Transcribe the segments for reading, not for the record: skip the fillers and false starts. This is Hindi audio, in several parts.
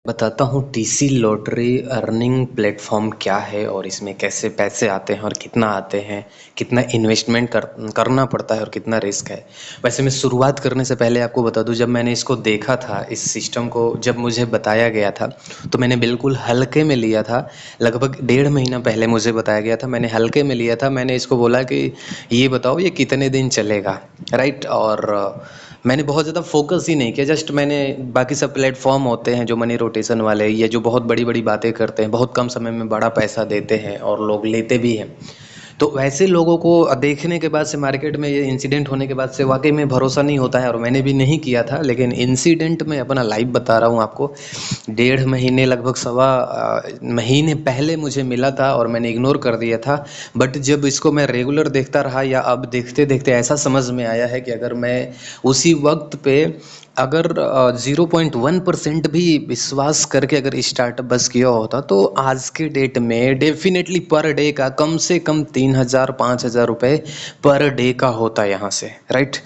बताता हूँ टीसी लॉटरी अर्निंग प्लेटफॉर्म क्या है और इसमें कैसे पैसे आते हैं और कितना आते हैं, कितना इन्वेस्टमेंट करना पड़ता है और कितना रिस्क है। वैसे मैं शुरुआत करने से पहले आपको बता दूँ, जब मैंने इसको देखा था, इस सिस्टम को जब मुझे बताया गया था तो मैंने बिल्कुल हल्के में लिया था। लगभग 1.5 महीना पहले मुझे बताया गया था, मैंने हल्के में लिया था। मैंने इसको बोला कि ये बताओ ये कितने दिन चलेगा, राइट। और मैंने बहुत ज़्यादा फोकस ही नहीं किया, जस्ट मैंने बाकी सब प्लेटफॉर्म होते हैं जो मनी रोटेशन वाले, ये जो बहुत बड़ी बड़ी बातें करते हैं, बहुत कम समय में बड़ा पैसा देते हैं और लोग लेते भी हैं। तो वैसे लोगों को देखने के बाद से, मार्केट में ये इंसिडेंट होने के बाद से वाकई में भरोसा नहीं होता है और मैंने भी नहीं किया था। लेकिन इंसिडेंट मैं अपना लाइव बता रहा हूँ आपको। 1.5 महीने, लगभग सवा महीने पहले मुझे मिला था और मैंने इग्नोर कर दिया था। बट जब इसको मैं रेगुलर देखता रहा या अब देखते देखते ऐसा समझ में आया है कि अगर मैं उसी वक्त पे अगर 0.1% भी विश्वास करके अगर स्टार्टअप बस किया होता तो आज के डेट में डेफिनेटली पर डे का कम से कम 3,000-5,000 रुपये पर डे का होता यहाँ से, राइट।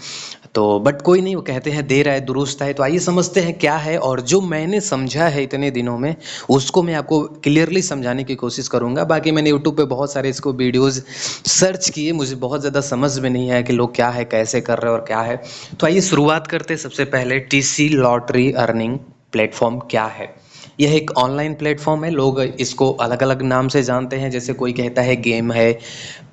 तो बट कोई नहीं, वो कहते हैं देर आए दुरुस्त आए। तो आइए समझते हैं क्या है, और जो मैंने समझा है इतने दिनों में उसको मैं आपको क्लियरली समझाने की कोशिश करूंगा। बाकी मैंने यूट्यूब पे बहुत सारे इसको वीडियोस सर्च किए, मुझे बहुत ज़्यादा समझ में नहीं आया कि लोग क्या है, कैसे कर रहे हैं और क्या है। तो आइए शुरुआत करते हैं। सबसे पहले टीसी लॉटरी अर्निंग प्लेटफॉर्म क्या है। यह एक ऑनलाइन प्लेटफॉर्म है, लोग इसको अलग अलग नाम से जानते हैं। जैसे कोई कहता है गेम है,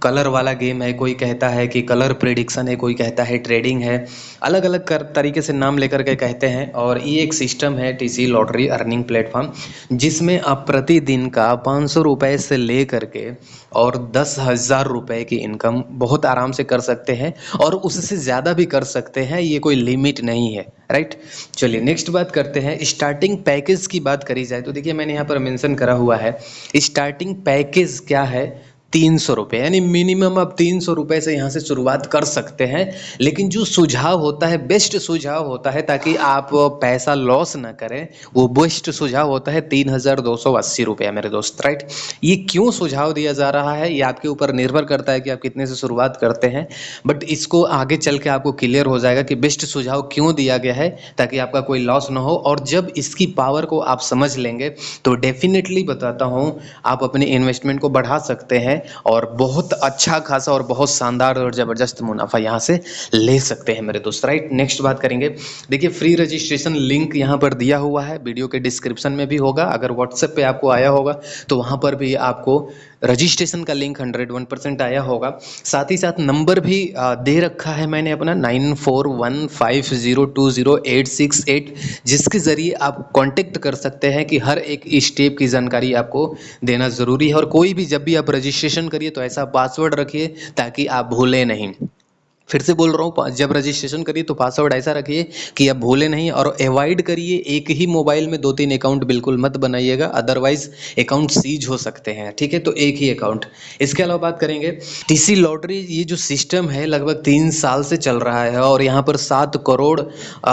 कलर वाला गेम है, कोई कहता है कि कलर प्रिडिक्शन है, कोई कहता है ट्रेडिंग है। अलग अलग तरीके से नाम लेकर के कहते हैं। और ये एक सिस्टम है टीसी लॉटरी अर्निंग प्लेटफॉर्म, जिसमें आप प्रतिदिन का 500 रुपये से ले करके और 10,000 रुपये की इनकम बहुत आराम से कर सकते हैं, और उससे ज़्यादा भी कर सकते हैं। ये कोई लिमिट नहीं है, राइट। चलिए नेक्स्ट बात करते हैं। स्टार्टिंग पैकेज की बात करी जाए तो देखिए, मैंने यहाँ पर मेंशन करा हुआ है स्टार्टिंग पैकेज क्या है, 300 रुपये। यानी मिनिमम आप 300 रुपये से यहाँ से शुरुआत कर सकते हैं। लेकिन जो सुझाव होता है, बेस्ट सुझाव होता है, ताकि आप पैसा लॉस ना करें, वो बेस्ट सुझाव होता है 3,280 रुपये मेरे दोस्त, राइट। ये क्यों सुझाव दिया जा रहा है, ये आपके ऊपर निर्भर करता है कि आप कितने से शुरुआत करते हैं। बट इसको आगे चल के आपको क्लियर हो जाएगा कि बेस्ट सुझाव क्यों दिया गया है, ताकि आपका कोई लॉस ना हो। और जब इसकी पावर को आप समझ लेंगे तो डेफिनेटली बताता हूँ, आप अपने इन्वेस्टमेंट को बढ़ा सकते हैं और बहुत अच्छा खासा और बहुत शानदार और ज़बरदस्त मुनाफा यहाँ से ले सकते हैं मेरे दोस्त, राइट। नेक्स्ट बात करेंगे। देखिए, फ्री रजिस्ट्रेशन लिंक यहाँ पर दिया हुआ है, वीडियो के डिस्क्रिप्शन में भी होगा। अगर व्हाट्सएप पे आपको आया होगा तो वहाँ पर भी आपको रजिस्ट्रेशन का लिंक 101% आया होगा। साथ ही साथ नंबर भी दे रखा है मैंने अपना 9415020868, जिसके ज़रिए आप कांटेक्ट कर सकते हैं कि हर एक स्टेप की जानकारी आपको देना ज़रूरी है। और कोई भी जब भी आप रजिस्ट्रेशन करिए तो ऐसा पासवर्ड रखिए ताकि आप भूलें नहीं। फिर से बोल रहा हूँ, जब रजिस्ट्रेशन करिए तो पासवर्ड ऐसा रखिए कि आप भूले नहीं। और अवॉइड करिए एक ही मोबाइल में 2-3 अकाउंट बिल्कुल मत बनाइएगा, अदरवाइज अकाउंट सीज हो सकते हैं, ठीक है। तो एक ही अकाउंट। इसके अलावा बात करेंगे टीसी लॉटरी, ये जो सिस्टम है लगभग 3 साल से चल रहा है और यहाँ पर 7 करोड़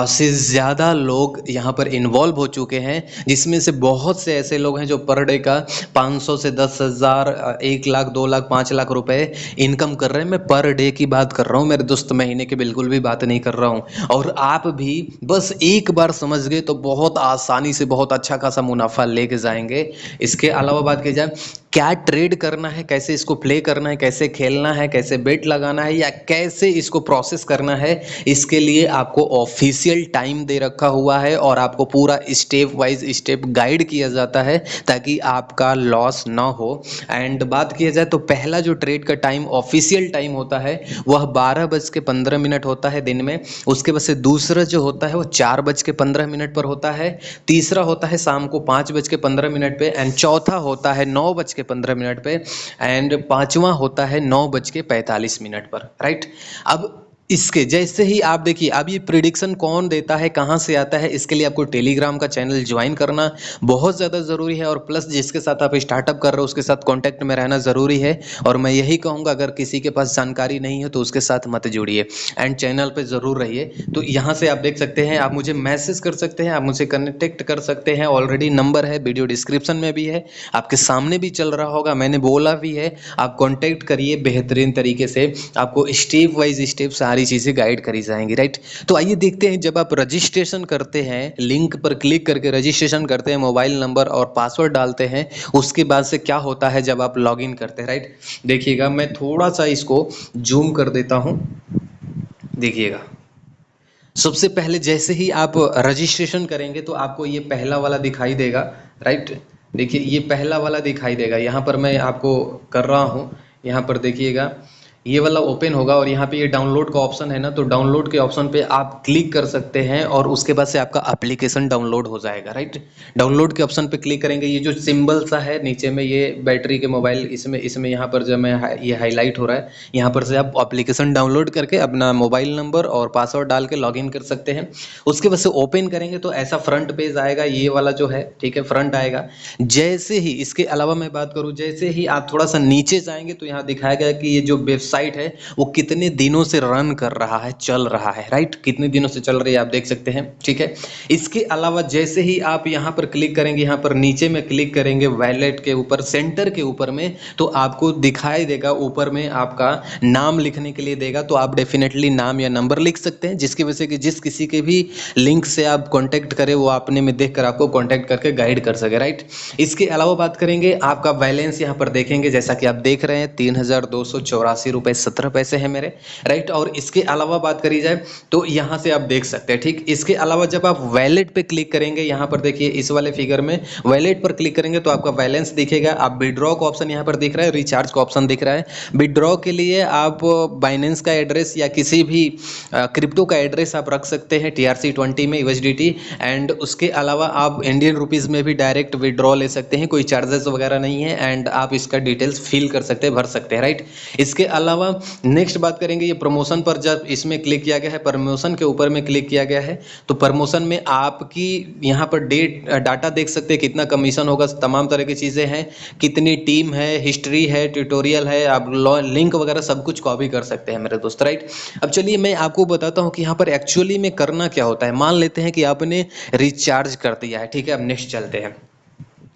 से ज़्यादा लोग यहाँ पर इन्वॉल्व हो चुके हैं, जिसमें से बहुत से ऐसे लोग हैं जो पर डे का 500 से 10,000, 1 लाख, 2 लाख, 5 लाख रुपए इनकम कर रहे हैं। मैं पर डे की बात कर रहा हूँ मेरे दोस्त, महीने की बिल्कुल भी बात नहीं कर रहा हूँ। और आप भी बस एक बार समझ गए तो बहुत आसानी से बहुत अच्छा खासा मुनाफा लेके जाएंगे। इसके अलावा बात की जाए, क्या ट्रेड करना है, कैसे इसको प्ले करना है, कैसे खेलना है, कैसे बेट लगाना है, या कैसे इसको प्रोसेस करना है, इसके लिए आपको ऑफिशियल टाइम दे रखा हुआ है और आपको पूरा स्टेप वाइज स्टेप गाइड किया जाता है ताकि आपका लॉस ना हो। एंड बात किया जाए तो पहला जो ट्रेड का टाइम ऑफिशियल टाइम होता है वह 12:15 होता है दिन में। उसके बाद से दूसरा जो होता है वो 4:15 पर होता है। तीसरा होता है शाम को 5:15 पे। एंड चौथा होता है 9:15 पे। एंड पांचवा होता है 9:45 पर, राइट। अब इसके जैसे ही आप देखिए, अब ये प्रिडिक्शन कौन देता है, कहाँ से आता है, इसके लिए आपको टेलीग्राम का चैनल ज्वाइन करना बहुत ज़्यादा ज़रूरी है। और प्लस जिसके साथ आप स्टार्टअप कर रहे हो उसके साथ कांटेक्ट में रहना ज़रूरी है। और मैं यही कहूँगा, अगर किसी के पास जानकारी नहीं है तो उसके साथ मत जुड़िए एंड चैनल पे ज़रूर रहिए। तो यहाँ से आप देख सकते हैं, आप मुझे मैसेज कर सकते हैं, आप मुझे कनेक्ट कर सकते हैं। ऑलरेडी नंबर है, वीडियो डिस्क्रिप्शन में भी है, आपके सामने भी चल रहा होगा, मैंने बोला भी है। आप कॉन्टेक्ट करिए बेहतरीन तरीके से, आपको स्टेप वाइज स्टेप सारी चीज़ें गाइड करी जाएंगी, राइट। तो आइए देखते हैं, जब आप रजिस्ट्रेशन करते हैं, लिंक पर क्लिक करके रजिस्ट्रेशन करते हैं, मोबाइल नंबर और पासवर्ड डालते हैं, उसके बाद से क्या होता है जब आप लॉगिन करते हैं, राइट। देखिएगा, मैं थोड़ा सा इसको जूम कर देता हूँ। देखिएगा, सबसे पहले जैसे ही आप रजिस्ट्रेशन करेंगे तो आपको ये पहला वाला दिखाई देगा, राइट। देखिए, ये पहला वाला दिखाई देगा। यहाँ पर मैं आपको कर रहा हूँ, यहाँ पर देखिएगा, ये वाला ओपन होगा और यहाँ पे ये डाउनलोड का ऑप्शन है ना, तो डाउनलोड के ऑप्शन पे आप क्लिक कर सकते हैं और उसके बाद से आपका एप्लीकेशन डाउनलोड हो जाएगा, राइट। डाउनलोड के ऑप्शन पे क्लिक करेंगे, ये जो सिंबल सा है नीचे में, ये बैटरी के मोबाइल, इसमें इसमें यहाँ पर जब मैं ये हाईलाइट हो रहा है, यहाँ पर से आप एप्लीकेशन डाउनलोड करके अपना मोबाइल नंबर और पासवर्ड डाल के लॉगिन कर सकते हैं। उसके बाद से ओपन करेंगे तो ऐसा फ्रंट पेज आएगा, ये वाला जो है, ठीक है, फ्रंट आएगा। जैसे ही, इसके अलावा मैं बात करूँ, जैसे ही आप थोड़ा सा नीचे जाएंगे तो यहाँ दिखाया गया कि ये जो वेबसाइट है वो कितने दिनों से रन कर रहा है, चल रहा है, राइट। कितने दिनों से चल रही है आप देख सकते हैं, ठीक है। इसके अलावा जैसे ही आप यहाँ पर क्लिक करेंगे, यहाँ पर नीचे में क्लिक करेंगे वैलेट के ऊपर, सेंटर के ऊपर में, तो आपको दिखाई देगा ऊपर में आपका नाम लिखने के लिए देगा। तो आप डेफिनेटली नाम या नंबर लिख सकते हैं, जिसकी वजह से कि जिस किसी के भी लिंक से आप कॉन्टैक्ट करें वो अपने में देख कर आपको कॉन्टैक्ट करके गाइड कर सके, राइट। इसके अलावा बात करेंगे, आपका बैलेंस यहाँ पर देखेंगे, जैसा कि आप देख रहे हैं 3284 रुपये 17 पैसे है मेरे, राइट। और इसके अलावा बात करी जाए तो यहाँ से आप देख सकते हैं, ठीक। इसके अलावा जब आप वैलेट पे क्लिक करेंगे, यहाँ पर देखिए इस वाले फिगर में वैलेट पर क्लिक करेंगे तो आपका बैलेंस दिखेगा। आप विड्रॉ का ऑप्शन यहाँ पर दिख रहा है, रिचार्ज का ऑप्शन दिख रहा है। विड्रॉ के लिए आप बाइनेंस का एड्रेस या किसी भी क्रिप्टो का एड्रेस आप रख सकते हैं, TRC20 में USDT, एंड उसके अलावा आप इंडियन रुपीज़ में भी डायरेक्ट विड्रॉ ले सकते हैं, कोई चार्जेस वगैरह नहीं है, एंड आप इसका डिटेल्स फिल कर सकते हैं, भर सकते हैं, राइट। इसके अलावा नेक्स्ट बात करेंगे, ये प्रमोशन पर जब इसमें क्लिक किया गया है, प्रमोशन के ऊपर में क्लिक किया गया है, तो प्रमोशन में आपकी यहाँ पर डाटा देख सकते हैं, कितना कमीशन होगा, तमाम तरह की चीज़ें हैं, कितनी टीम है, हिस्ट्री है, ट्यूटोरियल है, आप लिंक वगैरह सब कुछ कॉपी कर सकते हैं मेरे दोस्त, राइट। अब चलिए मैं आपको बताता हूँ कि यहाँ पर एक्चुअली में करना क्या होता है। मान लेते हैं कि आपने रिचार्ज कर दिया है, ठीक है। अब नेक्स्ट चलते हैं,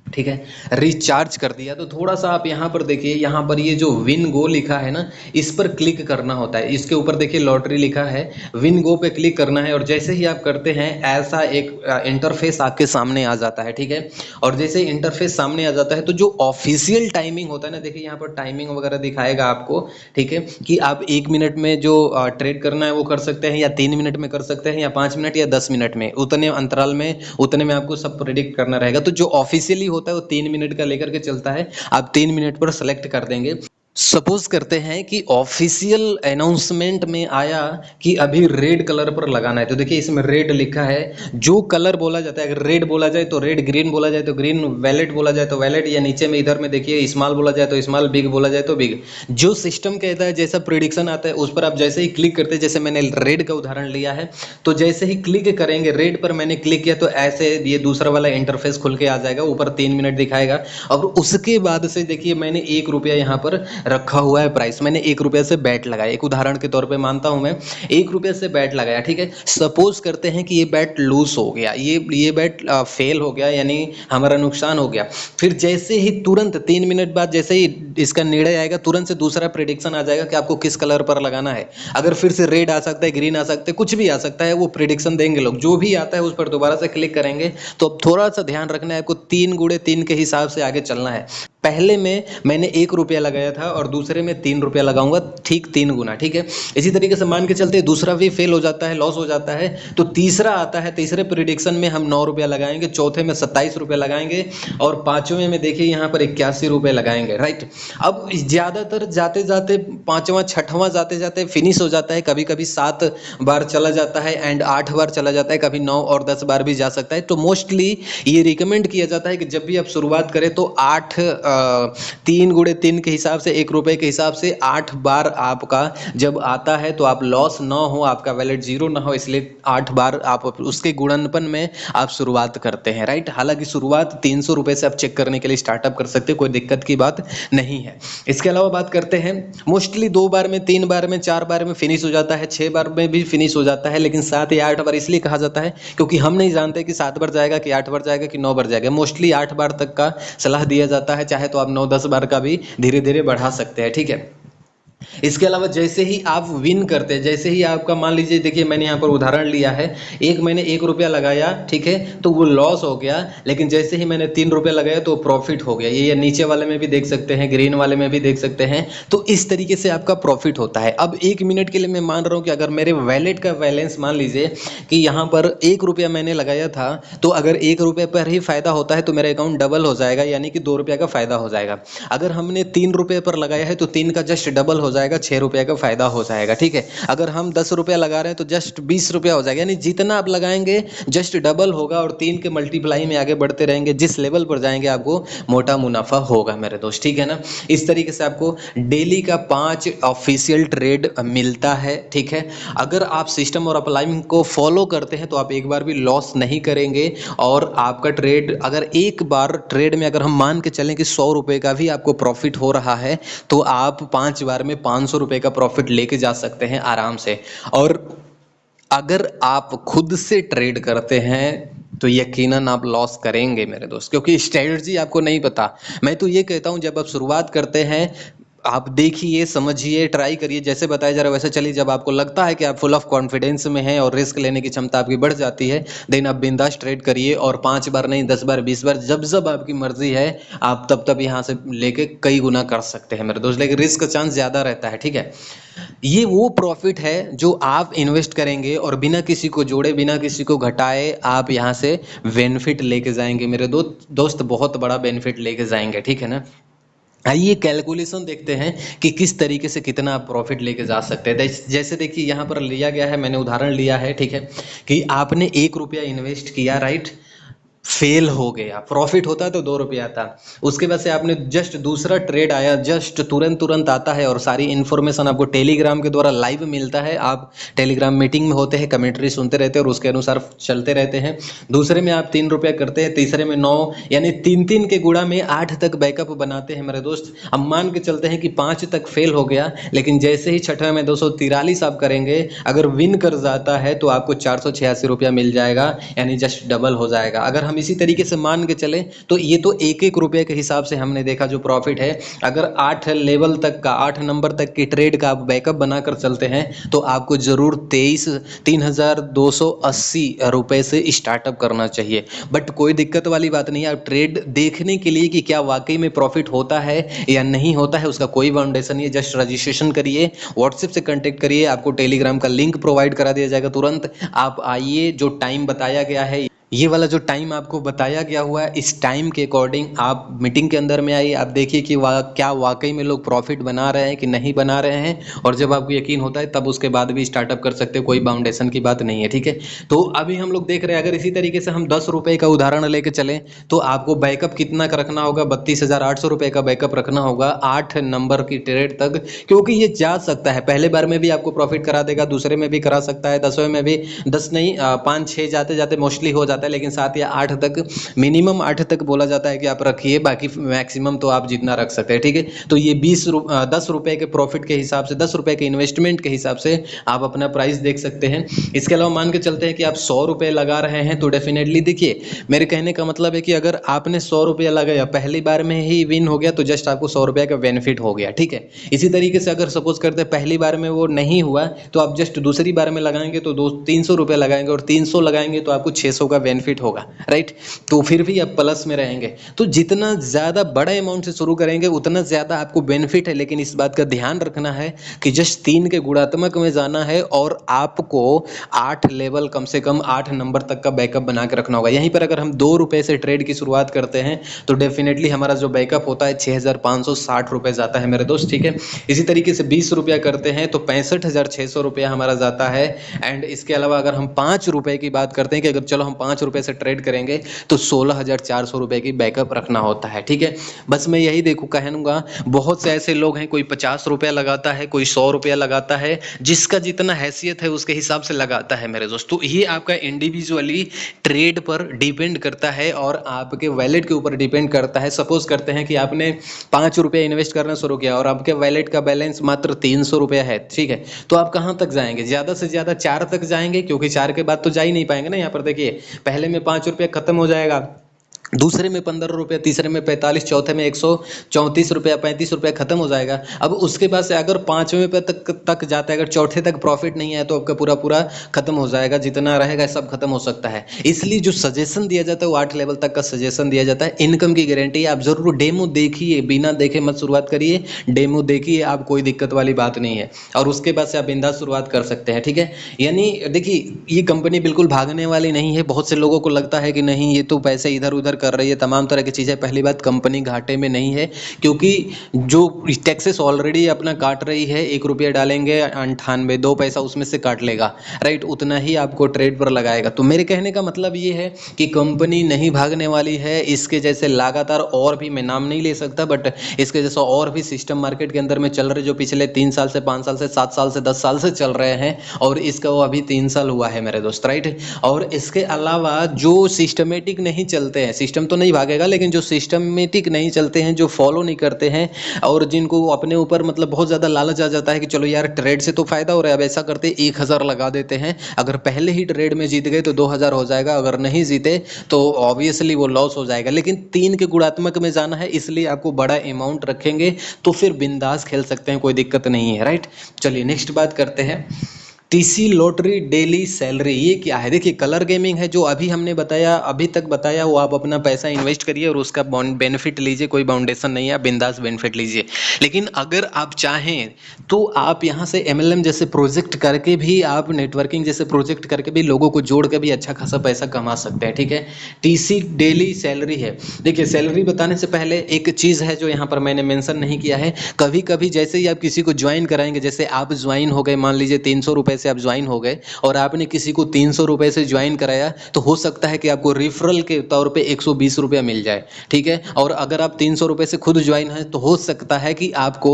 ठीक है। रिचार्ज कर दिया तो थोड़ा सा आप यहाँ पर देखिए, यहाँ पर ये जो विन गो लिखा है ना, इस पर क्लिक करना होता है। इसके ऊपर देखिए लॉटरी लिखा है, विन गो पे क्लिक करना है, और जैसे ही आप करते हैं ऐसा एक इंटरफेस आपके सामने आ जाता है, ठीक है। और जैसे इंटरफेस सामने आ जाता है तो जो ऑफिशियल टाइमिंग होता है ना, देखिए यहाँ पर टाइमिंग वगैरह दिखाएगा आपको, ठीक है, कि आप 1 मिनट में जो ट्रेड करना है वो कर सकते हैं, या 3 मिनट में कर सकते हैं, या 5 मिनट या 10 मिनट में, उतने अंतराल में, उतने में आपको सब प्रेडिक्ट करना रहेगा। तो जो ऑफिशियली होता है वो 3 मिनट का लेकर के चलता है। आप 3 मिनट पर सेलेक्ट कर देंगे। सपोज करते हैं कि ऑफिशियल अनाउंसमेंट में आया कि अभी रेड कलर पर लगाना है, तो देखिए इसमें रेड लिखा है। जो कलर बोला जाता है, अगर रेड बोला जाए तो रेड, ग्रीन बोला जाए तो ग्रीन, वैलेट बोला जाए तो वैलेट, या नीचे में इधर में देखिए स्मॉल बोला जाए तो स्मॉल, बिग बोला जाए तो बिग। जो सिस्टम कहता है, जैसा प्रिडिक्शन आता है उस पर आप जैसे ही क्लिक करते हैं, जैसे मैंने रेड का उदाहरण लिया है, तो जैसे ही क्लिक करेंगे, रेड पर मैंने क्लिक किया तो ऐसे ये दूसरा वाला इंटरफेस खुल के आ जाएगा, ऊपर 3 मिनट दिखाएगा। और उसके बाद से देखिए मैंने 1 रुपया यहाँ पर रखा हुआ है प्राइस, मैंने 1 रुपया से बैट लगाया, एक उदाहरण के तौर पे मानता हूं मैं 1 रुपया से बैट लगाया, ठीक है। सपोज करते हैं कि ये बैट लूज हो गया, ये बैट फेल हो गया, यानी हमारा नुकसान हो गया। फिर जैसे ही तुरंत 3 मिनट बाद जैसे ही इसका निर्णय आएगा, तुरंत से दूसरा प्रेडिक्शन आ जाएगा कि आपको किस कलर पर लगाना है। अगर फिर से रेड आ सकता है, ग्रीन आ सकता है, कुछ भी आ सकता है, वो प्रेडिक्शन देंगे लोग, जो भी आता है उस पर दोबारा से क्लिक करेंगे। तो अब थोड़ा सा ध्यान रखना है आपको, 3 गुणे 3 के हिसाब से आगे चलना है। पहले में मैंने 1 रुपया लगाया था और दूसरे में 3 रुपया लगाऊंगा, ठीक 3 गुना, ठीक है। इसी तरीके से मान के चलते दूसरा भी फेल हो जाता है, लॉस हो जाता है, तो तीसरा आता है, तीसरे प्रिडिक्शन में हम 9 रुपया लगाएंगे, चौथे में 27 रुपया लगाएंगे, और पांचवें में देखिए यहाँ पर 81 रुपये लगाएंगे, राइट। अब ज़्यादातर जाते जाते 5वां 6वां जाते जाते फिनिश हो जाता है, कभी कभी 7 बार चला जाता है एंड 8 बार चला जाता है, कभी 9 और 10 बार भी जा सकता है। तो मोस्टली ये रिकमेंड किया जाता है कि जब भी आप शुरुआत करें तो 3 गुणे 3 के हिसाब से 1 रुपए के हिसाब से 8 बार आपका जब आता है तो आप लॉस ना हो, आपका वैलेट जीरो ना हो, इसलिए 8 बार आप उसके गुणनफल में आप शुरुआत करते हैं, राइट। हालांकि शुरुआत 300 रुपए से आप चेक करने के लिए स्टार्टअप कर सकते हैं, कोई दिक्कत की बात नहीं है। इसके अलावा बात करते हैं, मोस्टली 2 बार में, 3 बार में, 4 बार में फिनिश हो जाता है, 6 बार में भी फिनिश हो जाता है, लेकिन 7 या 8 बार इसलिए कहा जाता है क्योंकि हम नहीं जानते कि 7 बार जाएगा कि 8 बार जाएगा कि 9 बार जाएगा। मोस्टली 8 बार तक का सलाह दिया जाता है, चाहे तो आप 9-10 बार का भी धीरे धीरे बढ़ा सकते हैं, ठीक है। इसके अलावा जैसे ही आप विन करते हैं, जैसे ही आपका मान लीजिए, देखिए मैंने यहाँ पर उदाहरण लिया है, मैंने 1 रुपया लगाया, ठीक है, तो वो लॉस हो गया, लेकिन जैसे ही मैंने 3 रुपये लगाया तो प्रॉफिट हो गया। ये नीचे वाले में भी देख सकते हैं, ग्रीन वाले में भी देख सकते हैं। तो इस तरीके से आपका प्रॉफिट होता है। अब 1 मिनट के लिए मैं मान रहा हूँ कि अगर मेरे वैलेट का बैलेंस मान लीजिए कि यहाँ पर 1 रुपया मैंने लगाया था, तो अगर 1 रुपये पर ही फायदा होता है तो मेरा अकाउंट डबल हो जाएगा, यानी कि 2 रुपया का फायदा हो जाएगा। अगर हमने 3 रुपये पर लगाया है तो 3 का जस्ट डबल हो जाएगा, 6 रुपये का फायदा हो जाएगा, ठीक है। अगर हम 10 रुपया लगा रहे हैं तो जस्ट 20 रुपया हो जाएगा, यानी जितना आप लगाएंगे जस्ट डबल होगा, और 3 के मल्टीप्लाई में आगे बढ़ते रहेंगे, जिस लेवल पर जाएंगे आपको मोटा मुनाफा होगा मेरे दोस्त, ठीक है ना। इस तरीके से आपको डेली का 5 ऑफिशियल ट्रेड मिलता है, ठीक है। अगर आप सिस्टम और अपलाइन को फॉलो करते हैं तो आप एक बार भी लॉस नहीं करेंगे, और आपका ट्रेड, अगर एक बार ट्रेड में अगर हम मान के चलें कि 100 रुपये का भी आपको प्रॉफिट हो रहा है, तो आप 5 बार में 500 रुपये का प्रॉफिट लेके जा सकते हैं आराम से। और अगर आप खुद से ट्रेड करते हैं तो यकीनन आप लॉस करेंगे मेरे दोस्त, क्योंकि स्ट्रेटजी आपको नहीं पता। मैं तो ये कहता हूं, जब आप शुरुआत करते हैं आप देखिए, समझिए, ट्राई करिए, जैसे बताया जा रहा है वैसे चलिए। जब आपको लगता है कि आप फुल ऑफ कॉन्फिडेंस में हैं और रिस्क लेने की क्षमता आपकी बढ़ जाती है, देन आप बिंदास ट्रेड करिए, और 5 बार नहीं, 10 बार, 20 बार, जब जब आपकी मर्जी है आप तब तब यहाँ से लेके कई गुना कर सकते हैं मेरे दोस्त, लेकिन रिस्क का चांस ज़्यादा रहता है, ठीक है। ये वो प्रॉफिट है जो आप इन्वेस्ट करेंगे और बिना किसी को जोड़े, बिना किसी को घटाए आप यहाँ से बेनिफिट लेके जाएंगे मेरे दोस्त, बहुत बड़ा बेनिफिट लेके जाएंगे, ठीक है ना। आइए कैलकुलेशन देखते हैं कि किस तरीके से कितना आप प्रॉफिट लेके जा सकते हैं। जैसे देखिए यहाँ पर लिया गया है, मैंने उदाहरण लिया है, ठीक है, कि आपने 1 रुपया इन्वेस्ट किया, राइट, फेल हो गया, प्रॉफिट होता तो 2 रुपया आता। उसके बाद से आपने जस्ट दूसरा ट्रेड आया, जस्ट तुरंत तुरंत आता है, और सारी इन्फॉर्मेशन आपको टेलीग्राम के द्वारा लाइव मिलता है। आप टेलीग्राम मीटिंग में होते हैं, कमेंट्री सुनते रहते हैं और उसके अनुसार चलते रहते हैं। दूसरे में आप 3 रुपया करते हैं, तीसरे में 9, यानी 3 के गुणा में 8 तक बैकअप बनाते हैं मेरे दोस्त। अब मान के चलते हैं कि 5 तक फेल हो गया, लेकिन जैसे ही छठवें में 243 आप करेंगे, अगर विन कर जाता है तो आपको 486 रुपया मिल जाएगा, यानी जस्ट डबल हो जाएगा। अगर हम इसी तरीके से मान के चले तो ये तो 1-1 रुपये के हिसाब से हमने देखा जो प्रॉफिट है। अगर 8 लेवल तक का, 8 नंबर तक की ट्रेड का आप बैकअप बनाकर चलते हैं तो आपको जरूर 3,280 रुपये से स्टार्टअप करना चाहिए। बट कोई दिक्कत वाली बात नहीं है, आप ट्रेड देखने के लिए कि क्या वाकई में प्रॉफिट होता है या नहीं होता है, उसका कोई फाउंडेशन नहीं है। जस्ट रजिस्ट्रेशन करिए, व्हाट्सएप से कांटेक्ट करिए, आपको टेलीग्राम का लिंक प्रोवाइड करा दिया जाएगा तुरंत। आप आइए, जो टाइम बताया गया है, ये वाला जो टाइम आपको बताया गया हुआ है, इस टाइम के अकॉर्डिंग आप मीटिंग के अंदर में आइए। आप देखिए कि क्या वाकई में लोग प्रॉफिट बना रहे हैं कि नहीं बना रहे हैं, और जब आपको यकीन होता है तब उसके बाद भी स्टार्टअप कर सकते हो, कोई बाउंडेशन की बात नहीं है, ठीक है। तो अभी हम लोग देख रहे हैं, अगर इसी तरीके से हम 10 रुपये का उदाहरण लेके चलें तो आपको बैकअप कितना का रखना होगा, 32,800 रुपये का बैकअप रखना होगा 8 नंबर की ट्रेड तक, क्योंकि ये जा सकता है, पहले बार में भी आपको प्रॉफिट करा देगा, दूसरे में भी करा सकता है, 10वें में भी, 10 नहीं 5-6 जाते जाते मोस्टली हो जाता है, लेकिन 7 या 8 तक, मिनिमम 8 तक बोला जाता है कि आप रखिए, बाकी मैक्सिमम तो आप जितना रख सकते हैं, ठीक है। तो ये 10 रुपए के प्रॉफिट के हिसाब से, 10 रुपए के इन्वेस्टमेंट के हिसाब से आप अपना प्राइस देख सकते हैं। इसके अलावा मान के चलते हैं कि आप 100 रुपये लगा रहे हैं, तो डेफिनेटली देखिए, मेरे कहने का मतलब है कि अगर आपने 100 रुपया लगाया, पहली बार में ही विन हो गया, तो जस्ट आपको 100 रुपये का बेनिफिट हो गया, ठीक है। इसी तरीके से अगर सपोज करते हैं पहली बार में वो नहीं हुआ, तो आप जस्ट दूसरी बार में लगाएंगे तो 300 रुपये लगाएंगे, और 300 लगाएंगे तो आपको 600 का बेनिफिट होगा, राइट। तो फिर भी आप प्लस में रहेंगे। तो जितना ज़्यादा बड़ा अमाउंट से शुरू करेंगे उतना ज़्यादा आपको बेनिफिट है, लेकिन इस बात का ध्यान रखना है कि जस्ट 3 के गुणात्मक में जाना है, और आपको 8 लेवल, कम से कम 8 नंबर तक का बैकअप बना के रखना होगा। यहीं पर अगर हम 2 रुपये से ट्रेड की शुरुआत करते हैं तो डेफिनेटली हमारा जो बैकअप होता है 6,560 रुपये जाता है मेरे दोस्त, ठीक है। इसी तरीके से 20 रुपया करते हैं तो 65,600 रुपया हमारा जाता है। एंड इसके अलावा अगर हम 5 रुपये की बात करते हैं कि अगर चलो हम 5 रुपये से ट्रेड करेंगे तो 16,400 रुपये की बैकअप रखना होता है, ठीक है। बस मैं यही कहूँगा, बहुत से ऐसे लोग हैं, कोई 50 रुपया लगाता है, कोई 100 रुपया लगाता है, जिसका जितना हैसियत है उसके हिसाब से लगाता है मेरे दोस्त। तो ये आपका इंडिविजुअली ट्रेड पर डिपेंड करता है और आपके वैलेट के ऊपर डिपेंड करता है। सपोज करते हैं कि आपने 5 रुपया इन्वेस्ट करना शुरू किया और आपके वैलेट का बैलेंस मात्र 300 रुपया है, ठीक है। तो आप कहाँ तक जाएंगे, ज़्यादा से ज़्यादा 4 तक जाएंगे, क्योंकि 4 के बाद तो जा ही नहीं पाएंगे ना। यहाँ पर देखिए, पहले में 5 रुपया खत्म हो जाएगा, दूसरे में 15 रुपये, तीसरे में 45, चौथे में 134 रुपया, 35 रुपया खत्म हो जाएगा। अब उसके बाद से अगर 5वें पे तक जाता है, अगर चौथे तक प्रॉफिट नहीं है तो आपका पूरा पूरा खत्म हो जाएगा, जितना रहेगा सब खत्म हो सकता है। इसलिए जो सजेशन दिया जाता है वो 8 लेवल तक का सजेशन दिया जाता है। इनकम की गारंटी आप जरूर डेमो देखिए, बिना देखे मत शुरुआत करिए, डेमो देखिए, आप कोई दिक्कत वाली बात नहीं है, और उसके बाद से आप बिंदास शुरुआत कर सकते हैं, ठीक है। यानी देखिए ये कंपनी बिल्कुल भागने वाली नहीं है। बहुत से लोगों को लगता है कि नहीं ये तो पैसे इधर उधर कर रही है, तमाम तरह की चीज़ें। पहली बात, कंपनी घाटे में नहीं है, क्योंकि जो टैक्सेस ऑलरेडी अपना काट रही है, 1 रुपया डालेंगे 98, 2 पैसा उसमें से काट लेगा, राइट, उतना ही आपको ट्रेड पर लगाएगा। तो मेरे कहने का मतलब ये है कि कंपनी नहीं भागने वाली है। इसके जैसे लगातार और भी, मैं नाम नहीं ले सकता, बट इसके जैसा और भी सिस्टम मार्केट के अंदर में चल रहे, जो पिछले 3 साल से, 5 साल से, 7 साल से, 10 साल से चल रहे हैं, और इसका वो अभी 3 साल हुआ है मेरे दोस्त, राइट। और इसके अलावा जो सिस्टमेटिक नहीं चलते हैं, सिस्टम तो नहीं भागेगा, लेकिन जो सिस्टमेटिक नहीं चलते हैं, जो फॉलो नहीं करते हैं, और जिनको अपने ऊपर मतलब बहुत ज़्यादा लालच आ जाता है कि चलो यार ट्रेड से तो फायदा हो रहा है, अब ऐसा करते 1000 लगा देते हैं, अगर पहले ही ट्रेड में जीत गए तो 2000 हो जाएगा, अगर नहीं जीते तो ऑब्वियसली वो लॉस हो जाएगा। लेकिन 3 के गुणात्मक में जाना है, इसलिए आपको बड़ा अमाउंट रखेंगे तो फिर बिंदास खेल सकते हैं, कोई दिक्कत नहीं है, राइट। चलिए नेक्स्ट बात करते हैं, टीसी लॉटरी डेली सैलरी, ये क्या है? देखिए कलर गेमिंग है, जो अभी हमने बताया, अभी तक बताया, वो आप अपना पैसा इन्वेस्ट करिए और उसका बेनिफिट लीजिए, कोई बाउंडेशन नहीं है, आप बिंदास बेनिफिट लीजिए। लेकिन अगर आप चाहें तो आप यहाँ से एमएलएम जैसे प्रोजेक्ट करके भी, आप नेटवर्किंग जैसे प्रोजेक्ट करके भी लोगों को जोड़ के भी अच्छा खासा पैसा कमा सकते हैं, ठीक है। टीसी डेली सैलरी है। देखिए सैलरी बताने से पहले एक चीज़ है जो यहाँ पर मैंने मेंशन नहीं किया है। कभी कभी जैसे ही आप किसी को ज्वाइन कराएंगे, जैसे आप ज्वाइन हो गए, मान लीजिए 300 रुपये से आप ज्वाइन हो गए, और आपने किसी को 300 रुपये से ज्वाइन कराया, तो हो सकता है कि आपको रेफरल के तौर पे 120 रुपया मिल जाए, ठीक है। और अगर आप 300 रुपये से खुद ज्वाइन है, तो हो सकता है कि आपको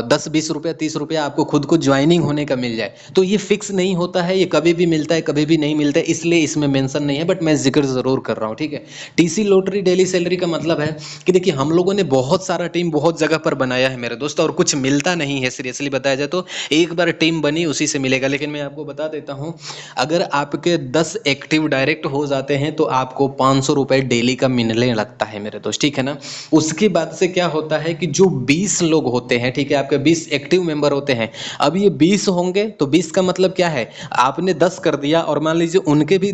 10-20 रुपया, 30 रुपया आपको खुद को ज्वाइनिंग होने का मिल जाए। तो ये फिक्स नहीं होता है, ये कभी भी मिलता है, कभी भी नहीं मिलता है, इसलिए इसमें मेंशन नहीं है, बट मैं जिक्र जरूर कर रहा हूँ, ठीक है। टीसी लॉटरी डेली सैलरी का मतलब है कि देखिए हम लोगों ने बहुत सारा टीम बहुत जगह पर बनाया है मेरे दोस्त, और कुछ मिलता नहीं है, सीरियसली बताया जाए तो। एक बार टीम बनी उसी से मिलेगा, लेकिन मैं आपको बता देता हूं, अगर आपके 10 एक्टिव डायरेक्ट हो जाते हैं तो आपको 500 रुपए डेली का मिलने लगता है मेरे दोस्त, ठीक है ना। उसके बाद से क्या होता है कि जो 20 लोग होते हैं, ठीक है, आपके 20 एक्टिव मेंबर होते हैं, अब ये 20 होंगे तो 20 का मतलब क्या है, आपने 10 कर दिया, और मान लीजिए उनके भी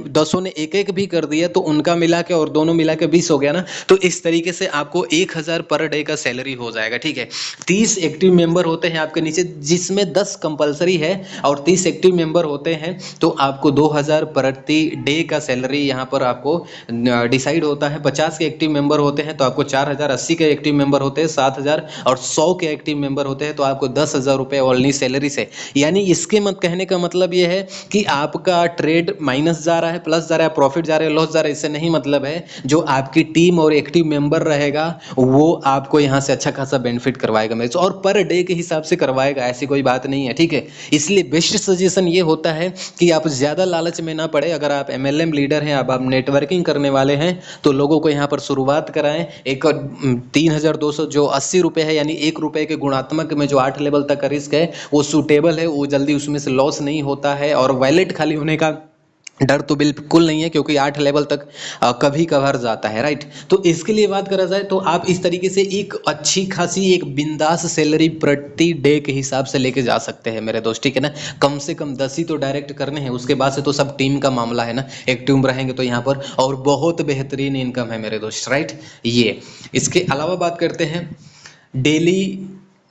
10 ने एक एक भी कर दिया, तो उनका मिला के और दोनों मिला के 20 हो गया ना। तो इस तरीके से आपको 1000 पर डे का सैलरी हो जाएगा, ठीक है। 30 एक्टिव मेंबर होते हैं आपके नीचे, जिसमें 10 कंपलसरी है और 30 एक्टिव मेंबर होते हैं, तो आपको 2000 प्रति डे का सैलरी यहाँ पर आपको डिसाइड होता है। 50 के एक्टिव मेंबर होते हैं तो आपको 4000, 80 के एक्टिव मेंबर होते हैं 7000, और 100 के एक्टिव मेंबर होते हैं तो आपको 10,000 रुपये ओनली सैलरी से। यानी इसके मत कहने का मतलब ये है कि आपका ट्रेड माइनस जा रहा है, प्लस जा रहा है, प्रॉफिट जा रहा है, लॉस जा रहा है, इससे नहीं मतलब है। जो आपकी टीम और एक्टिव मेंबर रहेगा वो आपको यहाँ से अच्छा खासा बेनिफिट करवाएगा मेरे, और पर डे के हिसाब से करवाएगा, ऐसी कोई बात नहीं है, ठीक है। इसलिए बेस्ट सजेशन ये होता है कि आप ज़्यादा लालच में ना पड़े। अगर आप एमएलएम लीडर हैं, अब आप नेटवर्किंग करने वाले हैं, तो लोगों को यहाँ पर शुरुआत कराएं। एक 3200 जो 80 रुपये है, यानी 1 रुपये के गुणात्मक में जो 8 लेवल तक का रिस्क है वो सूटेबल है, वो जल्दी उसमें से लॉस नहीं होता है, और वैलेट खाली होने का डर तो बिल्कुल नहीं है, क्योंकि 8 लेवल तक कभी कभार जाता है, राइट। तो इसके लिए बात करा जाए तो आप इस तरीके से एक अच्छी खासी एक बिंदास सैलरी प्रति डे के हिसाब से लेके जा सकते हैं मेरे दोस्त, ठीक है ना। कम से कम 10 ही तो डायरेक्ट करने हैं, उसके बाद से तो सब टीम का मामला है ना, एक टीम रहेंगे तो यहाँ पर और बहुत बेहतरीन इनकम है मेरे दोस्त, राइट। ये इसके अलावा बात करते हैं daily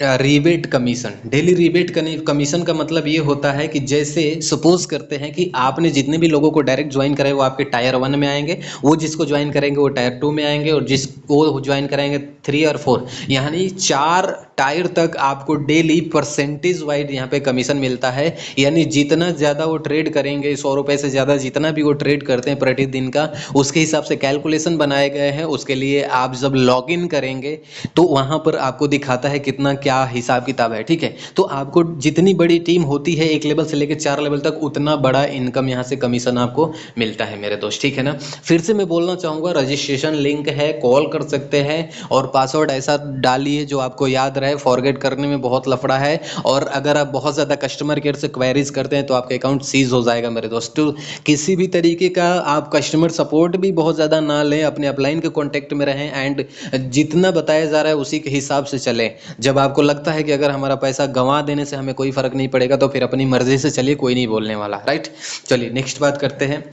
rebate commission. Daily rebate commission का मतलब ये होता है कि जैसे सपोज करते हैं कि आपने जितने भी लोगों को डायरेक्ट ज्वाइन कराए वो आपके टायर 1 में आएंगे, वो जिसको ज्वाइन करेंगे वो टायर 2 में आएंगे, और जिसको ज्वाइन कराएंगे 3 और 4, यानी 4 टायर तक आपको डेली परसेंटेज वाइज यहाँ पे कमीशन मिलता है। यानी जितना ज़्यादा वो ट्रेड करेंगे, 100 रुपये से ज़्यादा जितना भी वो ट्रेड करते हैं प्रतिदिन का, उसके हिसाब से कैलकुलेशन बनाए गए हैं। उसके लिए आप जब लॉग इन करेंगे तो वहाँ पर आपको दिखाता है कितना क्या क्या हिसाब किताब है, ठीक है। तो आपको जितनी बड़ी टीम होती है 1 लेवल से लेकर 4 लेवल तक, उतना बड़ा इनकम यहाँ से कमीशन आपको मिलता है मेरे दोस्त, ठीक है ना। फिर से मैं बोलना चाहूँगा, रजिस्ट्रेशन लिंक है, कॉल कर सकते हैं और पासवर्ड ऐसा डालिए जो आपको याद रहे, फॉरगेट करने में बहुत लफड़ा है। और अगर आप बहुत ज़्यादा कस्टमर केयर से क्वेरीज करते हैं तो आपका अकाउंट सीज हो जाएगा मेरे दोस्त। तो किसी भी तरीके का आप कस्टमर सपोर्ट भी बहुत ज़्यादा ना लें, अपने अपलाइन के कॉन्टैक्ट में रहें एंड जितना बताया जा रहा है उसी के हिसाब से चलें। जब आपको लगता है कि अगर हमारा पैसा गंवा देने से हमें कोई फ़र्क नहीं पड़ेगा तो फिर अपनी मर्जी से चलिए, कोई नहीं बोलने वाला, राइट। चलिए नेक्स्ट बात करते हैं।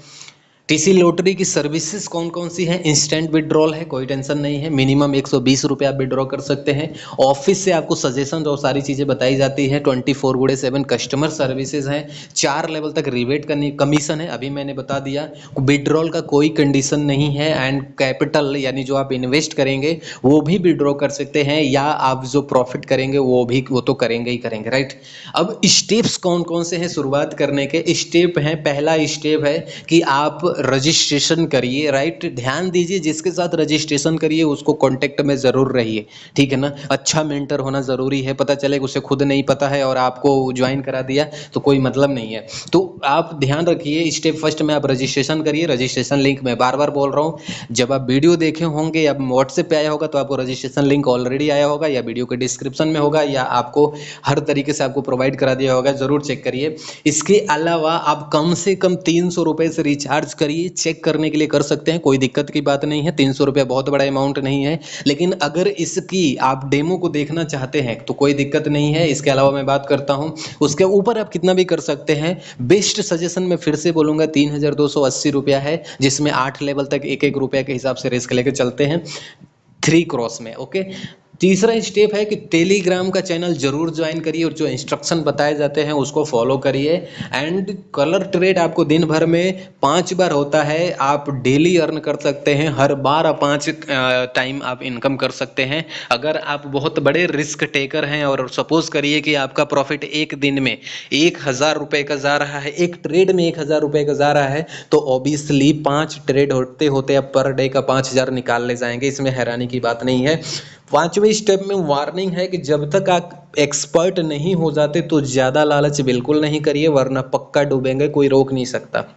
टीसी लॉटरी की सर्विसेज कौन कौन सी है। इंस्टेंट विड्रॉल है, कोई टेंशन नहीं है, मिनिमम 120 रुपये आप विड्रॉ कर सकते हैं। ऑफिस से आपको सजेशन और सारी चीज़ें बताई जाती है। 24/7 कस्टमर सर्विसेज हैं। 4 लेवल तक रिबेट करनी कमीशन है, अभी मैंने बता दिया। विड्रॉल का कोई कंडीशन नहीं है एंड कैपिटल यानी जो आप इन्वेस्ट करेंगे वो भी विड्रॉ कर सकते हैं, या आप जो प्रॉफिट करेंगे वो तो करेंगे ही करेंगे, राइट। अब स्टेप्स कौन कौन से हैं शुरुआत करने के। स्टेप हैं, पहला स्टेप है कि आप रजिस्ट्रेशन करिए, राइट। ध्यान दीजिए, जिसके साथ रजिस्ट्रेशन करिए उसको कांटेक्ट में ज़रूर रहिए, ठीक है ना। अच्छा मेंटर होना ज़रूरी है, पता चले उसे खुद नहीं पता है और आपको ज्वाइन करा दिया तो कोई मतलब नहीं है। तो आप ध्यान रखिए, स्टेप फर्स्ट में आप रजिस्ट्रेशन करिए। रजिस्ट्रेशन लिंक मैं बार बार बोल रहा हूँ, जब आप वीडियो देखे होंगे या व्हाट्सएप पे आया होगा तो आपको रजिस्ट्रेशन लिंक ऑलरेडी आया होगा, या वीडियो के डिस्क्रिप्शन में होगा, या आपको हर तरीके से आपको प्रोवाइड करा दिया होगा, ज़रूर चेक करिए। इसके अलावा आप कम से कम 300 रुपये से रिचार्ज करिए। चेक करने के लिए कर सकते हैं, कोई दिक्कत की बात नहीं है। 300 रुपये बहुत बड़ा अमाउंट नहीं है, लेकिन अगर इसकी आप डेमो को देखना चाहते हैं तो कोई दिक्कत नहीं है। इसके अलावा मैं बात करता हूं, उसके ऊपर आप कितना भी कर सकते हैं। बेस्ट सजेशन मैं फिर से बोलूंगा 3280 रुपया है, जिसमें 8 लेवल तक 1-1 रुपये के हिसाब से रिस्क लेके चलते हैं 3 क्रॉस में, ओके। तीसरा स्टेप है कि टेलीग्राम का चैनल जरूर ज्वाइन करिए और जो इंस्ट्रक्शन बताए जाते हैं उसको फॉलो करिए। एंड कलर ट्रेड आपको दिन भर में 5 बार होता है, आप डेली अर्न कर सकते हैं। हर बार 5 टाइम आप इनकम कर सकते हैं। अगर आप बहुत बड़े रिस्क टेकर हैं और सपोज करिए कि आपका प्रॉफिट एक दिन में 1000 रुपये का जा रहा है, एक ट्रेड में 1000 रुपये का जा रहा है, तो ऑब्वियसली 5 ट्रेड होते होते आप पर डे का 5000 निकाल ले जाएंगे। इसमें हैरानी की बात नहीं है। 5वें स्टेप में वार्निंग है कि जब तक आप एक्सपर्ट नहीं हो जाते तो ज़्यादा लालच बिल्कुल नहीं करिए, वरना पक्का डूबेंगे, कोई रोक नहीं सकता।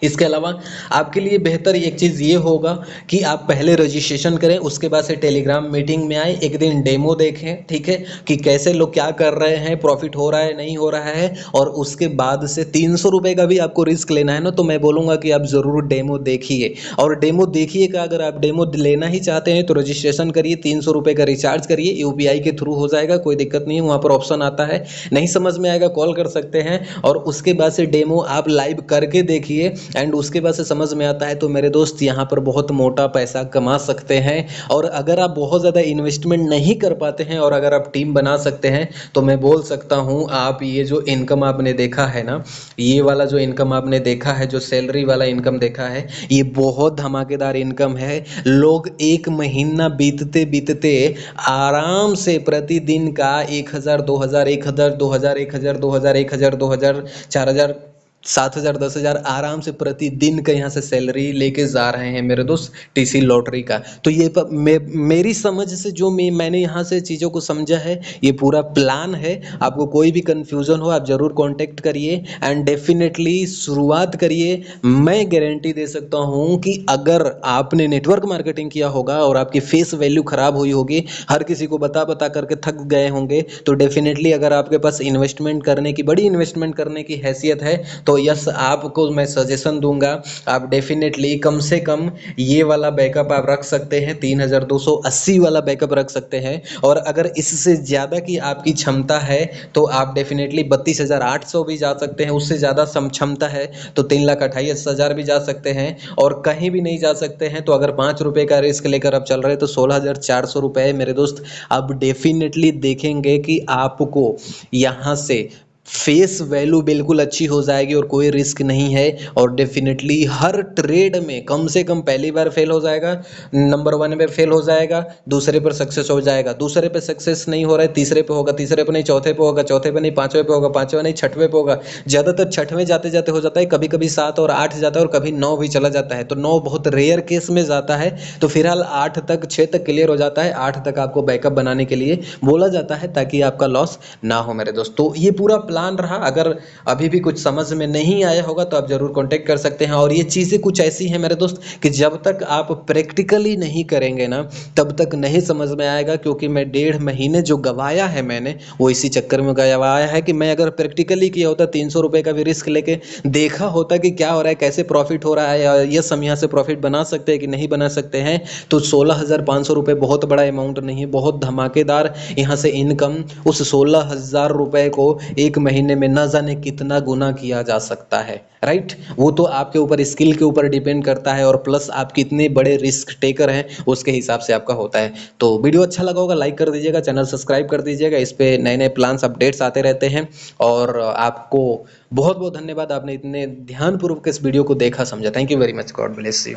इसके अलावा आपके लिए बेहतर एक चीज़ ये होगा कि आप पहले रजिस्ट्रेशन करें, उसके बाद से टेलीग्राम मीटिंग में आए, एक दिन डेमो देखें, ठीक है, कि कैसे लोग क्या कर रहे हैं, प्रॉफिट हो रहा है नहीं हो रहा है। और उसके बाद से 300 रुपये का भी आपको रिस्क लेना है ना, तो मैं बोलूँगा कि आप ज़रूर डेमो देखिए। और डेमो देखिएगा, अगर आप डेमो लेना ही चाहते हैं तो रजिस्ट्रेशन करिए, 300 रुपये का रिचार्ज करिए, UPI के थ्रू हो जाएगा, कोई दिक्कत नहीं है। वहाँ पर ऑप्शन आता है, नहीं समझ में आएगा कॉल कर सकते हैं। और उसके बाद से डेमो आप लाइव करके देखिए एंड उसके बाद से समझ में आता है तो मेरे दोस्त यहाँ पर बहुत मोटा पैसा कमा सकते हैं। और अगर आप बहुत ज़्यादा इन्वेस्टमेंट नहीं कर पाते हैं और अगर आप टीम बना सकते हैं तो मैं बोल सकता हूँ, आप ये जो इनकम आपने देखा है ना, ये वाला जो इनकम आपने देखा है, जो सैलरी वाला इनकम देखा है, ये बहुत धमाकेदार इनकम है। लोग एक महीना बीतते बीतते आराम से प्रतिदिन का 1000 2000 1000 2000 1000 2000 1000 2000 4000 7000 10,000 आराम से प्रतिदिन का यहाँ से सैलरी लेके जा रहे हैं मेरे दोस्त टीसी लॉटरी का। तो ये मेरी समझ से जो मैंने यहाँ से चीज़ों को समझा है, ये पूरा प्लान है। आपको कोई भी कंफ्यूजन हो आप ज़रूर कांटेक्ट करिए एंड डेफिनेटली शुरुआत करिए। मैं गारंटी दे सकता हूँ कि अगर आपने नेटवर्क मार्केटिंग किया होगा और आपकी फेस वैल्यू ख़राब हुई होगी, हर किसी को बता बता करके थक गए होंगे, तो डेफिनेटली अगर आपके पास इन्वेस्टमेंट करने की, बड़ी इन्वेस्टमेंट करने की हैसियत है तो यस, आपको मैं सजेशन दूंगा, आप डेफिनेटली कम से कम ये वाला बैकअप आप रख सकते हैं, 3280 वाला बैकअप रख सकते हैं। और अगर इससे ज़्यादा की आपकी क्षमता है तो आप डेफिनेटली 32,800 भी जा सकते हैं। उससे ज़्यादा क्षमता है तो 3,28,000 भी जा सकते हैं। और कहीं भी नहीं जा सकते हैं तो अगर 5 रुपये का रिस्क लेकर आप चल रहे हैं तो 16,400 रुपये मेरे दोस्त। अब डेफिनेटली देखेंगे कि आपको यहाँ से फेस वैल्यू बिल्कुल अच्छी हो जाएगी और कोई रिस्क नहीं है। और डेफिनेटली हर ट्रेड में कम से कम पहली बार फेल हो जाएगा, नंबर 1 पे फेल हो जाएगा, दूसरे पर सक्सेस हो जाएगा, दूसरे पे सक्सेस नहीं हो रहा है तीसरे पे होगा, तीसरे पे नहीं चौथे पे होगा, चौथे पे नहीं पांचवे पे होगा, पांचवे नहीं छठवें पे होगा, ज़्यादातर छठवें जाते जाते हो जाता है, कभी कभी 7 और 8 जाता है और कभी 9 भी चला जाता है। तो 9 बहुत रेयर केस में जाता है। तो फिलहाल 8 तक 6 तक क्लियर हो जाता है, 8 तक आपको बैकअप बनाने के लिए बोला जाता है ताकि आपका लॉस ना हो मेरे दोस्त। तो ये पूरा प्लान रहा। अगर अभी भी कुछ समझ में नहीं आया होगा तो आप जरूर कांटेक्ट कर सकते हैं। और ये चीज़ें कुछ ऐसी हैं मेरे दोस्त कि जब तक आप प्रैक्टिकली नहीं करेंगे ना तब तक नहीं समझ में आएगा। क्योंकि मैं 1.5 महीने जो गवाया है मैंने वो इसी चक्कर में गवाया है कि मैं अगर प्रैक्टिकली किया होता 300 रुपये का भी रिस्क लेके देखा होता कि क्या हो रहा है, कैसे प्रॉफिट हो रहा है, या यस हम यहाँ से प्रॉफिट बना सकते हैं कि नहीं बना सकते हैं, तो 16,500 रुपये बहुत बड़ा अमाउंट नहीं है, बहुत धमाकेदार यहाँ से इनकम उस 16,000 रुपए को 1 महीने में न जाने कितना गुना किया जा सकता है। राइट, वो तो आपके ऊपर स्किल के ऊपर डिपेंड करता है और प्लस आप कितने बड़े रिस्क टेकर हैं उसके हिसाब से आपका होता है। तो वीडियो अच्छा लगा होगा लाइक कर दीजिएगा, चैनल सब्सक्राइब कर दीजिएगा, इस पे नए नए प्लान्स अपडेट्स आते रहते हैं। और आपको बहुत बहुत धन्यवाद, आपने इतने ध्यानपूर्वक इस वीडियो को देखा समझा। Thank you very much, God bless you.